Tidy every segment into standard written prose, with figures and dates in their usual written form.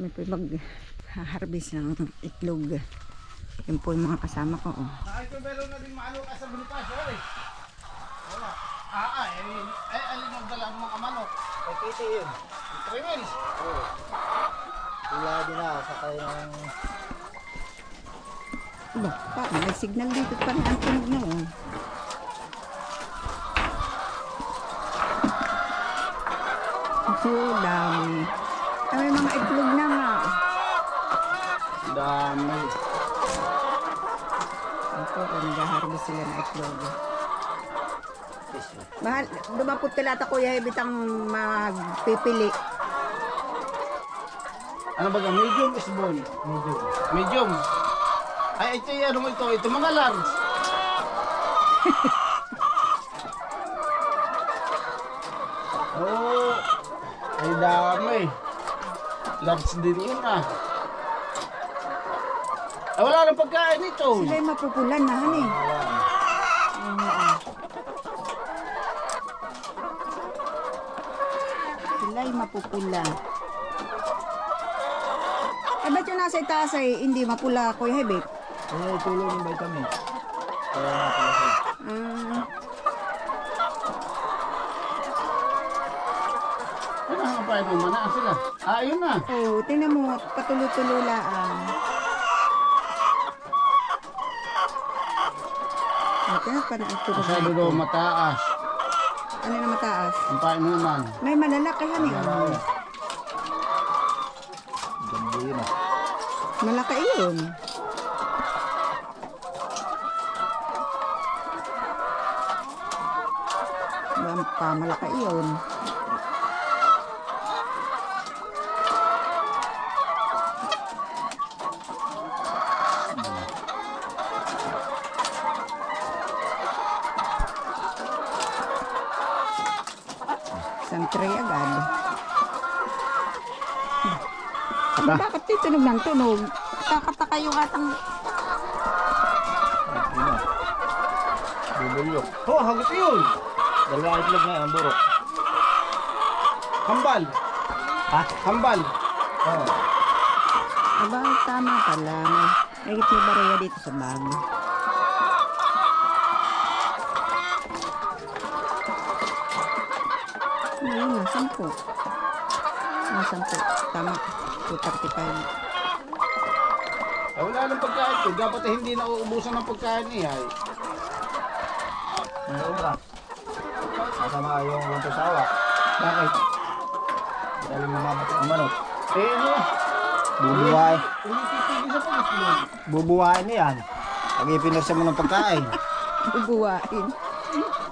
Kami po mag-harvest ng itlog. Yun po yung mga kasama ko. Oh. Meron na din manok sa Bonifacio eh. Wala. Alin ang dala ng mga manok? Ay, kita yun. 3 wheels. Oo. Wala din na, sakay ng... Aba, pa, may signal dito pa rin ang tunog na. Oh. So, dami. Ay, may mga itlog na nga. Dami. Ito, nag-harvest sila ng itlog. Mahal, dumapot ka lata Kuya Hebit ang magpipili. Ano ba ga? Medium is small. Medium. Ay, ito yung ano mo ito. Ito mga large. Oh, ay dami. Large din yun ah. Ay, wala nang pagkain ito. Sila yung mapupulan na, han eh. Sila yung mapupula. Eh, ba't yung nasa itaas ay hindi mapula, Kuya Hebit? Ay, tulong ng vitamin. Kaya nga pala siya. Ano ang kapain mo? Manaan sila. Ah, ayun na. Oh, tingnan mo, patulo-tulo lang. Tingnan pa na ang tunog. Masyado daw mataas. Ano na mataas? Ang painuman. May malalaki yan eh. Ganda yun ah. Malaki yun. Malaki yun. Isang tray agad. Bakit titunog ng tunog? Kakataka yung atang... Yun ah. Bubulok. Oh, hagot yun. Dalawa itlog na ang burok. Hambal. Ha? Hambal. Oo. Aba, tama pala. May may baraya dito sa bag. Ayun na, 10. Ah, 10. Tama. 235. Ay, wala nang pagkain ko. Dapat hindi na uubusan ng pagkain niya. May obra. Masama yung lunto sawa. Bakit? Dahil mamamatay ang manok. Eh, ano? Bubuhay. Hindi titigil sa pag-itlog. Bubuhayin niyan. Pag ipinursa mo ng pagkain. Bubuhain.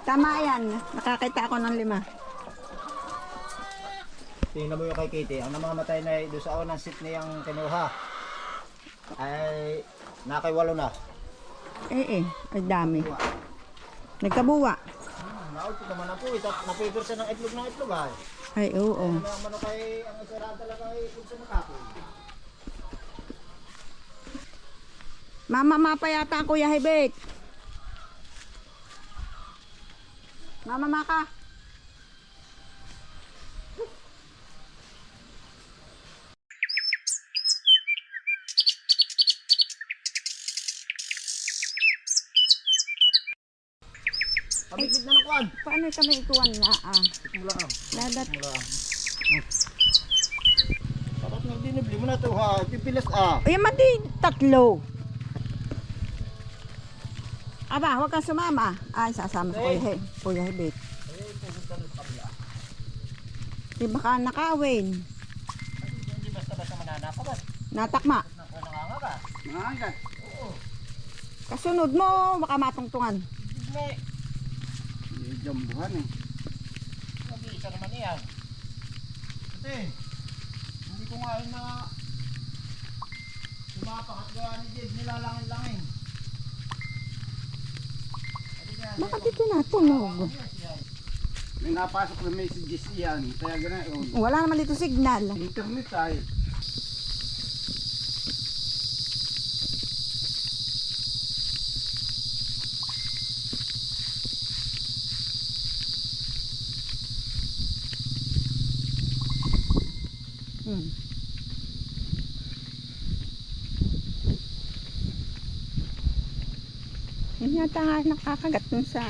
Tama yan. Nakakita ako ng 5. Tingnan mo yung kay Kitty. Ang namamatay na doon sa unang sit niyang kinuha. Ay nakay 8 na. Eh, ay dami. Nagkabuwa. Naulto naman na po. Napipursa ng itlog ay. Ay, oo. Ang mga manok ay ang isaraan talaga ay pursa ng kapoy. Mama pa yata ang Kuya Hebit. Mama ka. Pabiglig na nakuan. Paano kami ikuwan nga Mula ang. Ladat. Mula ang. Dapat nang dinibli mo na ito ha. Pipilas ah. Ay, mati 3. Aba, huwag kang sumama. Ay, sasama sa Kuya Hebit. Di baka nakawin. Hindi basta-basta mananakabat. Natakma. Nangangaba. Nangangat. Kasunod mo, baka matungtungan. Hindi. Hindi jambuhan eh. Mag-iisa naman yan. Kasi, hindi ko nga yun na sumapak at gawa ni Jed, nilalangin-langin. Bakit ito natunog? May napasok na messages yan. Kaya gano'n. Wala naman dito signal. Internet ay. yata nga nakakagat dun sa...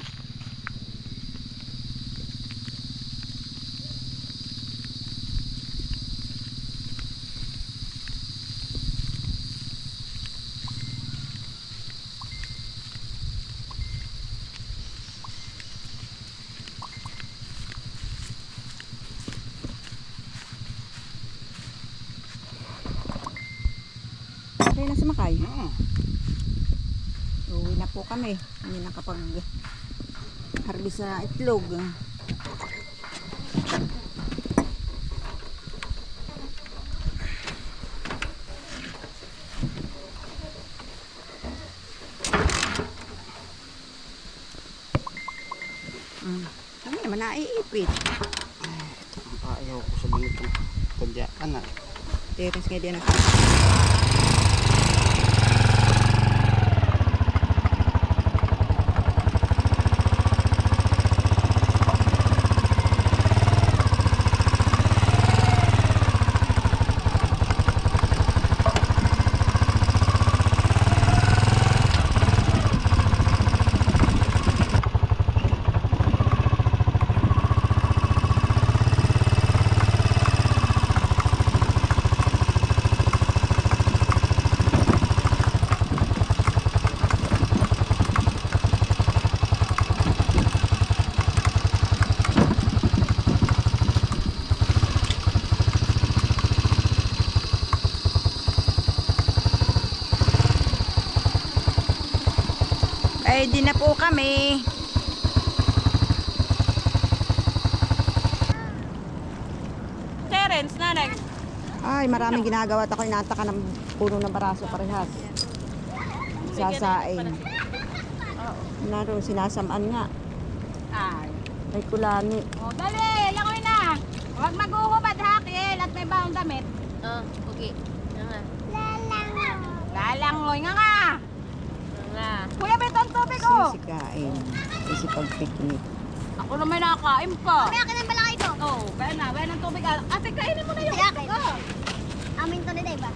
Okay na sumakay. Uwi na po kami. Hindi nakapag harvest sa itlog. Kami naman naiipit. Ayaw ko sa ganitong kudyaan na. Teres nga din na. Ay, di na po kami. Terence, nanay. Ay, maraming ginagawa at ako inataka ng puno ng baraso parehas. Sasain. Naroon, sinasamaan nga. Ay. Ay, kulani. O, dali, langoy na. Huwag maghuhubad hakil at may baong damit. Oh, okay. Nga. Lalangoy nga nga. Nga. Kuya, betong tubig oh. Sisikain. Isipag-picnic. Ako na may nakakain pa. May akin ang balaki ito. Oh, kaya ng tubig. Ate, kainin mo na yung May akin. Oh. Amin to nila iba.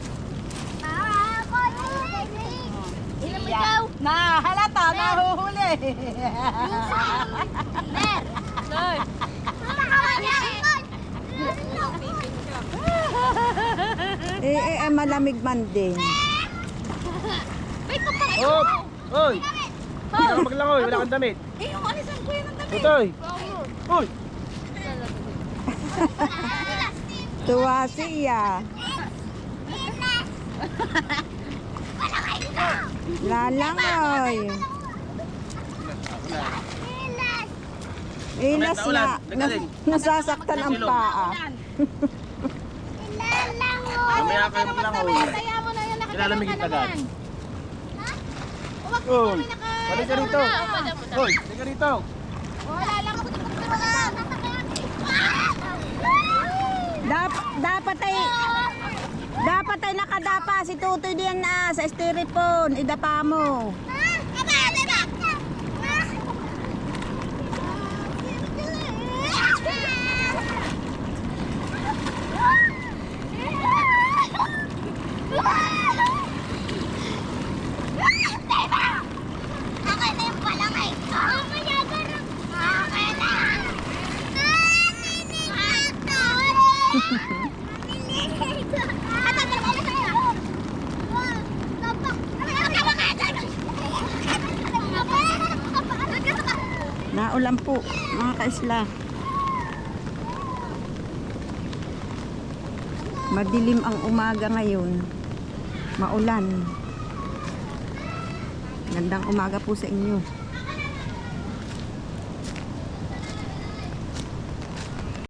Ako, ilan mo Yeah. ikaw? Na, halata, nahuhuli. Mer. Sir. Mama, kawanya. Malamig man din. Wait, pagpapit Hop! Hoy! Hindi ka maglangoy, wala kang damit. Eh, yung alisan ko yun ang damit. Utoy! Hoy! Tuwa siya. Lalangoy. Ilas na. Nasasaktan ang paa. Mamaya kayo maglangoy. Kaya mo na yun, Ilalamigin ka agad. Huwag Hoy! Balik ka rito! Hoy! Balik ka rito! Wala lang ako. Dapat ay nakadapa si Tutoy diyan na sa styrofoam. Idapa mo. Naulan po, mga kaisla. Madilim ang umaga ngayon. Maulan. Gandang umaga po sa inyo.